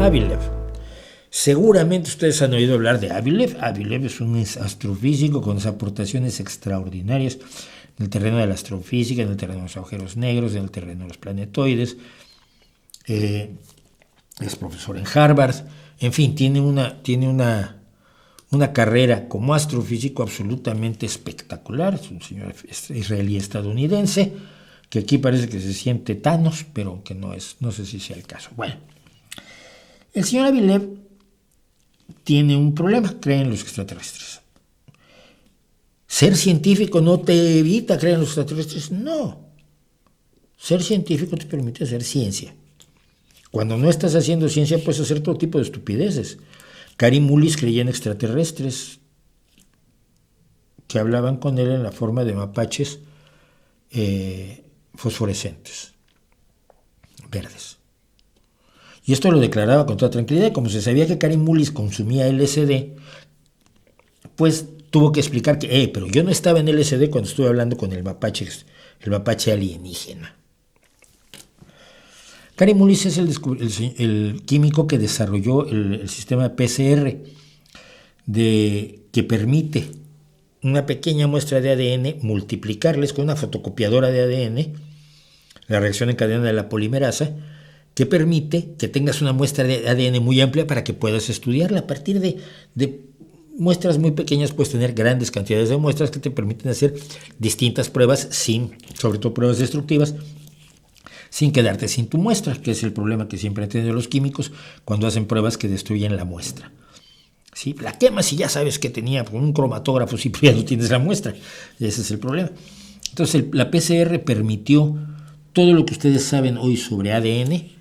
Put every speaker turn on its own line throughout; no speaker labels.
Avilev. Seguramente ustedes han oído hablar de Avilev. Avilev es un astrofísico con aportaciones extraordinarias en el terreno de la astrofísica, en el terreno de los agujeros negros, en el terreno de los planetoides. Es profesor en Harvard. En fin, tiene una carrera como astrofísico absolutamente espectacular. Es un señor israelí estadounidense que aquí parece que se siente Thanos, pero que no sé si sea el caso. Bueno, el señor Avilev tiene un problema: cree en los extraterrestres. ¿Ser científico no te evita creer en los extraterrestres? No. Ser científico te permite hacer ciencia. Cuando no estás haciendo ciencia, puedes hacer todo tipo de estupideces. Karim Mullis creía en extraterrestres que hablaban con él en la forma de mapaches fosforescentes, verdes. Y esto lo declaraba con toda tranquilidad. Como se sabía que Karim Mullis consumía LSD, pues tuvo que explicar que, pero yo no estaba en LSD cuando estuve hablando con el mapache alienígena. Karim Mullis es el químico que desarrolló el sistema PCR que permite una pequeña muestra de ADN multiplicarles con una fotocopiadora de ADN, la reacción en cadena de la polimerasa, que permite que tengas una muestra de ADN muy amplia para que puedas estudiarla. A partir de muestras muy pequeñas puedes tener grandes cantidades de muestras que te permiten hacer distintas pruebas, sobre todo pruebas destructivas, sin quedarte sin tu muestra, que es el problema que siempre han tenido los químicos cuando hacen pruebas que destruyen la muestra. ¿Sí? La quemas y ya sabes que tenía un cromatógrafo, si ya no tienes la muestra. Ese es el problema. Entonces la PCR permitió todo lo que ustedes saben hoy sobre ADN.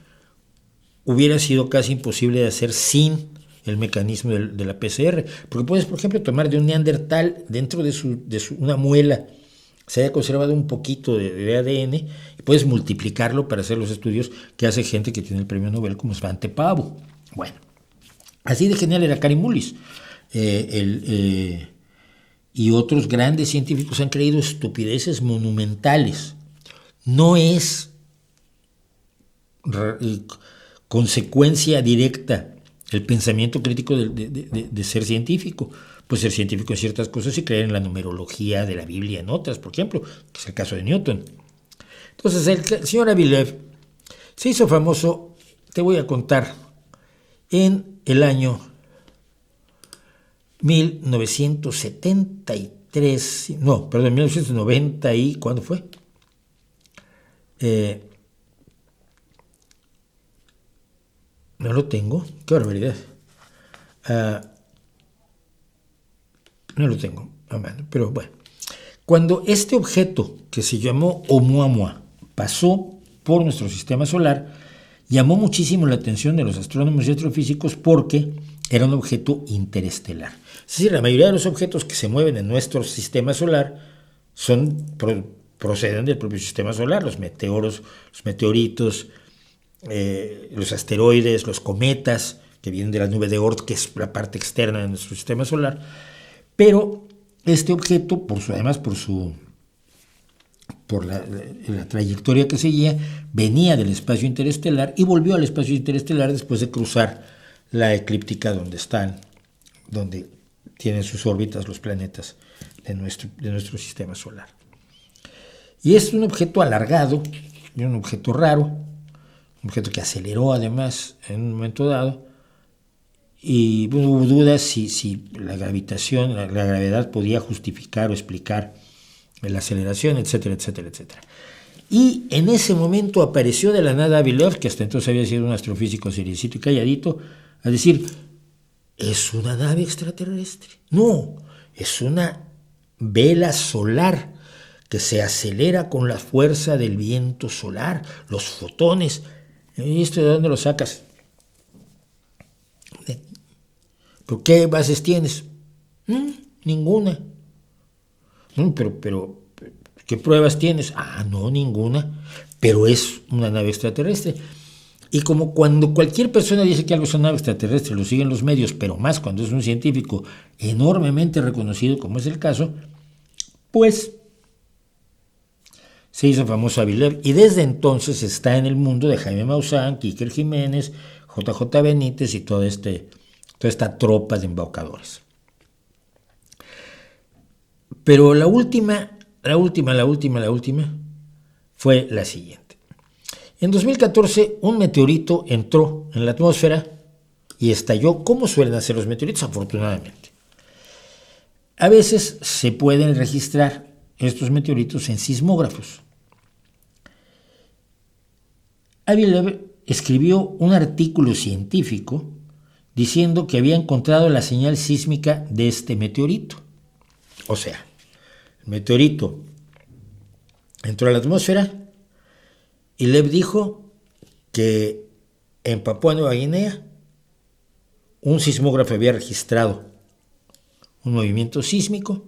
Hubiera sido casi imposible de hacer sin el mecanismo de la PCR, porque puedes, por ejemplo, tomar de un neandertal dentro de una muela se haya conservado un poquito de ADN y puedes multiplicarlo para hacer los estudios que hace gente que tiene el premio Nobel como Svante Pääbo. Bueno, así de genial era Karim Mullis. Y otros grandes científicos han creído estupideces monumentales. No es consecuencia directa el pensamiento crítico de ser científico. Pues ser científico en ciertas cosas y creer en la numerología de la Biblia en otras, por ejemplo, que es el caso de Newton. Entonces el señor Avilev se hizo famoso, te voy a contar, en el año 1990 y... ¿cuándo fue? No lo tengo, qué barbaridad. No lo tengo a mano, pero bueno. Cuando este objeto, que se llamó Oumuamua, pasó por nuestro sistema solar, llamó muchísimo la atención de los astrónomos y astrofísicos porque era un objeto interestelar. Es decir, la mayoría de los objetos que se mueven en nuestro sistema solar proceden del propio sistema solar, los meteoros, los meteoritos, los asteroides, los cometas, que vienen de la nube de Oort, que es la parte externa de nuestro sistema solar. Pero este objeto, además por la trayectoria que seguía, venía del espacio interestelar y volvió al espacio interestelar después de cruzar la eclíptica donde tienen sus órbitas los planetas de nuestro sistema solar. Y es un objeto alargado, un objeto raro, un objeto que aceleró además en un momento dado. Y hubo dudas si la gravitación, la gravedad podía justificar o explicar la aceleración, etcétera, etcétera, etcétera. Y en ese momento apareció de la nada Avilev, que hasta entonces había sido un astrofísico seriecito y calladito, a decir, ¿es una nave extraterrestre? No, es una vela solar que se acelera con la fuerza del viento solar, los fotones. ¿Y esto de dónde lo sacas? ¿Pero qué bases tienes? Ninguna. Pero, ¿qué pruebas tienes? No, ninguna. Pero es una nave extraterrestre. Y como cuando cualquier persona dice que algo es una nave extraterrestre, lo siguen los medios, pero más cuando es un científico enormemente reconocido, como es el caso, pues se hizo famoso Avilev. Y desde entonces está en el mundo de Jaime Maussan, Iker Jiménez, JJ Benítez y toda esta tropa de embaucadores. Pero la última fue la siguiente. En 2014 un meteorito entró en la atmósfera y estalló, como suelen hacer los meteoritos, afortunadamente. A veces se pueden registrar estos meteoritos en sismógrafos. Avi Loeb escribió un artículo científico diciendo que había encontrado la señal sísmica de este meteorito. O sea, el meteorito entró a la atmósfera y Loeb dijo que en Papúa Nueva Guinea un sismógrafo había registrado un movimiento sísmico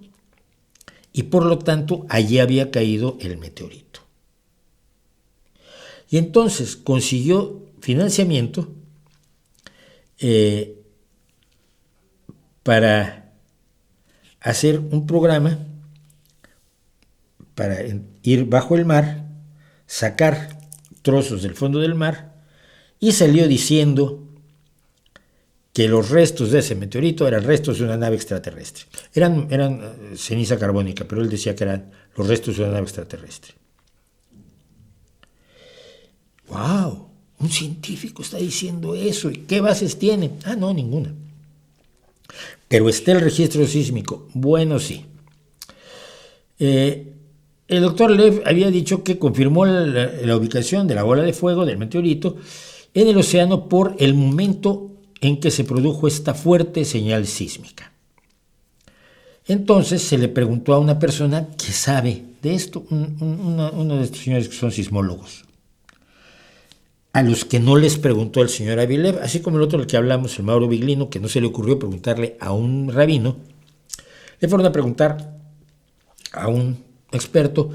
y por lo tanto allí había caído el meteorito. Y entonces consiguió financiamiento para hacer un programa para ir bajo el mar, sacar trozos del fondo del mar, y salió diciendo que los restos de ese meteorito eran restos de una nave extraterrestre. Eran ceniza carbónica, pero él decía que eran los restos de una nave extraterrestre. ¡Wow! Un científico está diciendo eso. ¿Y qué bases tiene? Ah, no, ninguna. Pero está el registro sísmico. Bueno, sí. El doctor Loeb había dicho que confirmó la ubicación de la bola de fuego del meteorito en el océano por el momento en que se produjo esta fuerte señal sísmica. Entonces se le preguntó a una persona que sabe de esto, uno de estos señores que son sismólogos, a los que no les preguntó el señor Avi Loeb, así como el otro del que hablamos, el Mauro Biglino, que no se le ocurrió preguntarle a un rabino, le fueron a preguntar a un experto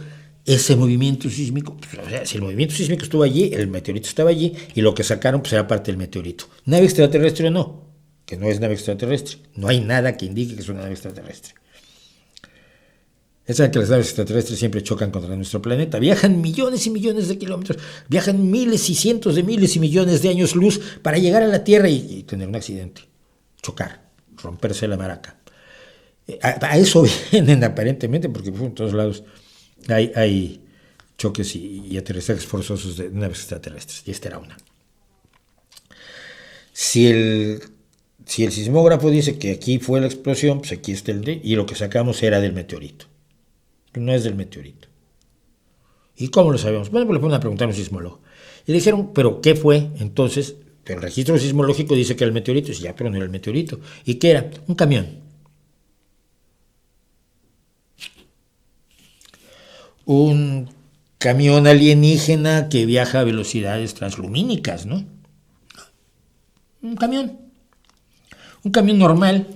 ese movimiento sísmico. O sea, si el movimiento sísmico estuvo allí, el meteorito estaba allí, y lo que sacaron pues era parte del meteorito. ¿Nave extraterrestre o no? Que no es nave extraterrestre. No hay nada que indique que es una nave extraterrestre. Ya saben que las naves extraterrestres siempre chocan contra nuestro planeta. Viajan millones y millones de kilómetros, viajan miles y cientos de miles y millones de años luz para llegar a la Tierra y tener un accidente, chocar, romperse la maraca. A eso vienen aparentemente, porque en todos lados hay choques y aterrizajes forzosos de naves extraterrestres, y esta era una. Si el sismógrafo dice que aquí fue la explosión, pues aquí está y lo que sacamos era del meteorito. No es del meteorito. ¿Y cómo lo sabemos? Bueno, pues le fueron a preguntar a un sismólogo. Y le dijeron, ¿pero qué fue? Entonces, el registro sismológico dice que era el meteorito. Y dice, ya, pero no era el meteorito. ¿Y qué era? Un camión. Un camión alienígena que viaja a velocidades translumínicas, ¿no? Un camión normal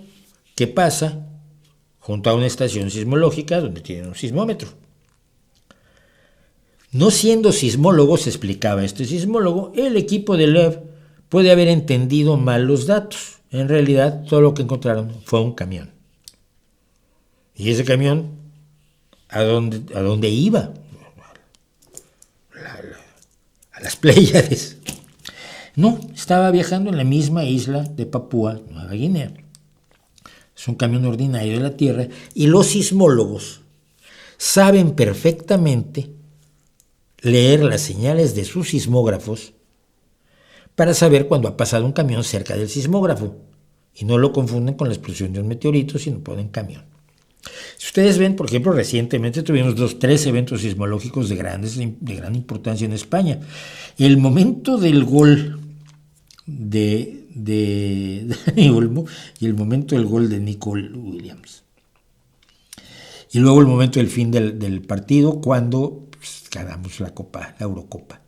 que pasa junto a una estación sismológica donde tienen un sismómetro. No siendo sismólogo, se explicaba este sismólogo, el equipo de Loeb puede haber entendido mal los datos. En realidad, todo lo que encontraron fue un camión. ¿Y ese camión a dónde iba? A las Pléyades. No, estaba viajando en la misma isla de Papúa Nueva Guinea. Es un camión ordinario de la Tierra, y los sismólogos saben perfectamente leer las señales de sus sismógrafos para saber cuando ha pasado un camión cerca del sismógrafo, y no lo confunden con la explosión de un meteorito, sino ponen camión. Si ustedes ven, por ejemplo, recientemente tuvimos 3 eventos sismológicos de gran importancia en España. El momento del gol de Dani Olmo y el momento del gol de Nicole Williams. Y luego el momento del fin del partido, cuando ganamos la Eurocopa.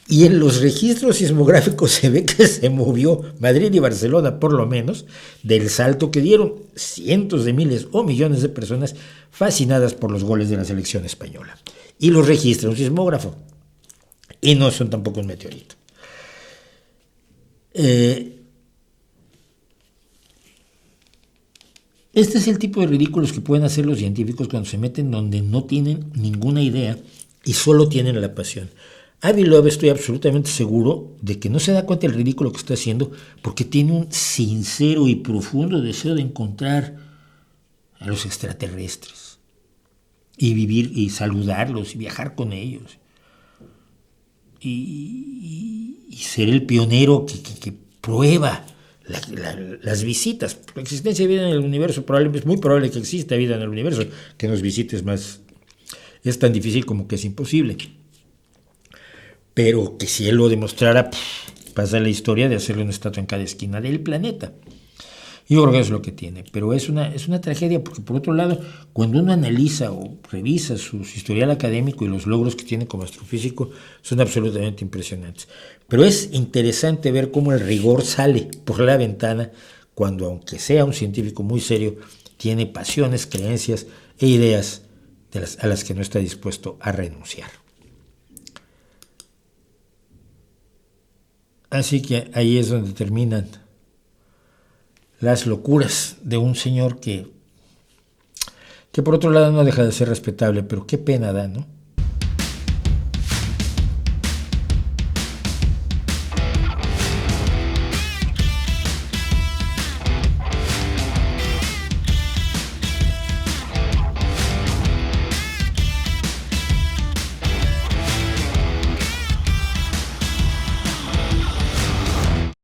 Y en los registros sismográficos se ve que se movió Madrid y Barcelona, por lo menos, del salto que dieron cientos de miles o millones de personas fascinadas por los goles de la selección española. Y los registra un sismógrafo. Y no son tampoco un meteorito. Este es el tipo de ridículos que pueden hacer los científicos cuando se meten donde no tienen ninguna idea y solo tienen la pasión. Avi Loeb, estoy absolutamente seguro de que no se da cuenta del ridículo que está haciendo, porque tiene un sincero y profundo deseo de encontrar a los extraterrestres y vivir y saludarlos y viajar con ellos y ser el pionero que prueba las visitas. La existencia de vida en el universo es muy probable que exista vida en el universo, que nos visites más es tan difícil como que es imposible. Pero que si él lo demostrara, pasa la historia de hacerle una estatua en cada esquina del planeta. Yo creo que es lo que tiene, pero es una tragedia, porque por otro lado, cuando uno analiza o revisa su historial académico y los logros que tiene como astrofísico, son absolutamente impresionantes. Pero es interesante ver cómo el rigor sale por la ventana cuando, aunque sea un científico muy serio, tiene pasiones, creencias e ideas a las que no está dispuesto a renunciar. Así que ahí es donde terminan las locuras de un señor que por otro lado no deja de ser respetable, pero qué pena da, ¿no?